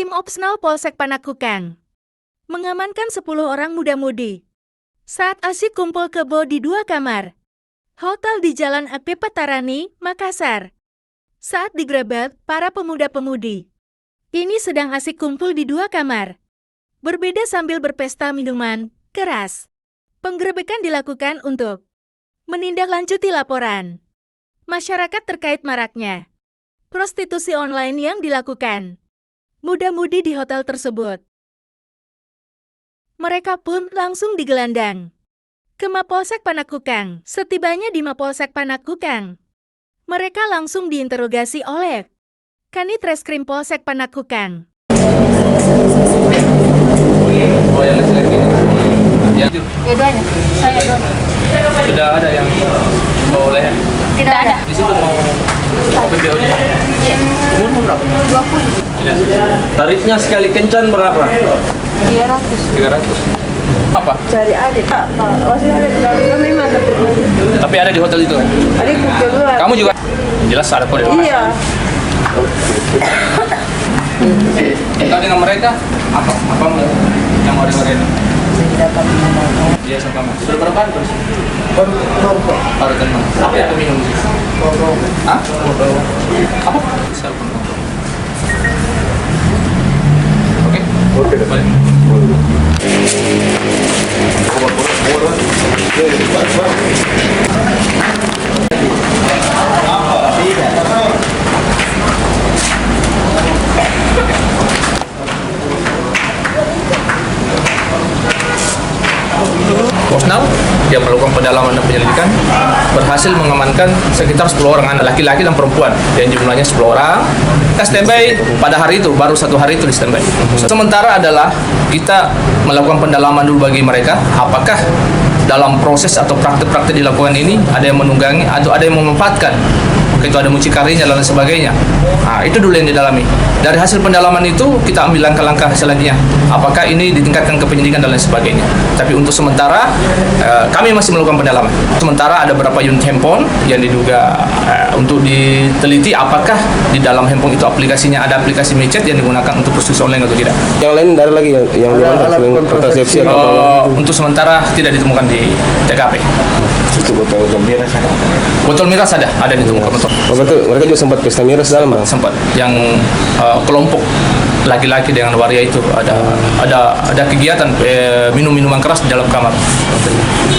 Tim Opsnal Polsek Panakukang mengamankan 10 orang muda-mudi saat asyik kumpul kebo di 2 kamar hotel di Jalan AP Patarani, Makassar. Saat digerebek, para pemuda-pemudi ini sedang asyik kumpul di 2 kamar, berbeda sambil berpesta minuman keras. Penggerebekan dilakukan untuk menindaklanjuti laporan masyarakat terkait maraknya prostitusi online yang dilakukan muda-mudi di hotel tersebut. Mereka pun langsung digelandang ke Mapolsek Panakukang. Setibanya di Mapolsek Panakukang, mereka langsung diinterogasi oleh Kanit Reskrim Polsek Panakukang. Oh, yang laki-laki ini? Yang Dua-duanya, saya dua. sudah ada yang boleh? Tidak ada. Di situ mau PBO-nya? Umur berapa? 20. Tarifnya sekali kencan berapa? 300. 300. Apa? Cari adik Pak, masih ada kami mah Tapi ada di hotel itu kan? adikku keluar. Kamu juga? Jelas ada kode. Iya. Kita dengan mereka apa yang mau dengar ini? Iya sama mas. Sudah berapa hari terus? Baru kenal. Apa yang minum? Hah? Apa? Oke. Balik. Opsnal yang melakukan pendalaman dan penyelidikan berhasil mengamankan sekitar 10 orang anak laki-laki dan perempuan yang jumlahnya 10 orang. Kita standby pada hari itu, baru 1 hari itu di standby. Sementara adalah kita melakukan pendalaman dulu bagi mereka, apakah dalam proses atau praktek-praktek dilakukan ini ada yang menunggangi atau ada yang memanfaatkan, itu ada mucikarinya dan lain sebagainya. Nah, itu dulu yang didalami. Dari hasil pendalaman itu kita ambil langkah-langkah selanjutnya. Apakah ini ditingkatkan ke penyidikan dan lain sebagainya. Tapi untuk sementara kami masih melakukan pendalaman. Sementara ada beberapa unit handphone yang diduga untuk diteliti apakah di dalam handphone itu aplikasinya ada aplikasi mecet yang digunakan untuk prostitusi online atau tidak. Yang lain ada lagi yang selain kontrasepsi atau Untuk sementara tidak ditemukan di TKP. itu botol miras ada? Botol miras ada ditemukan betul. Oh betul, mereka juga sempat pesta miras dalam bang? Sempat yang kelompok laki-laki dengan waria itu ada kegiatan minum minuman keras di dalam kamar.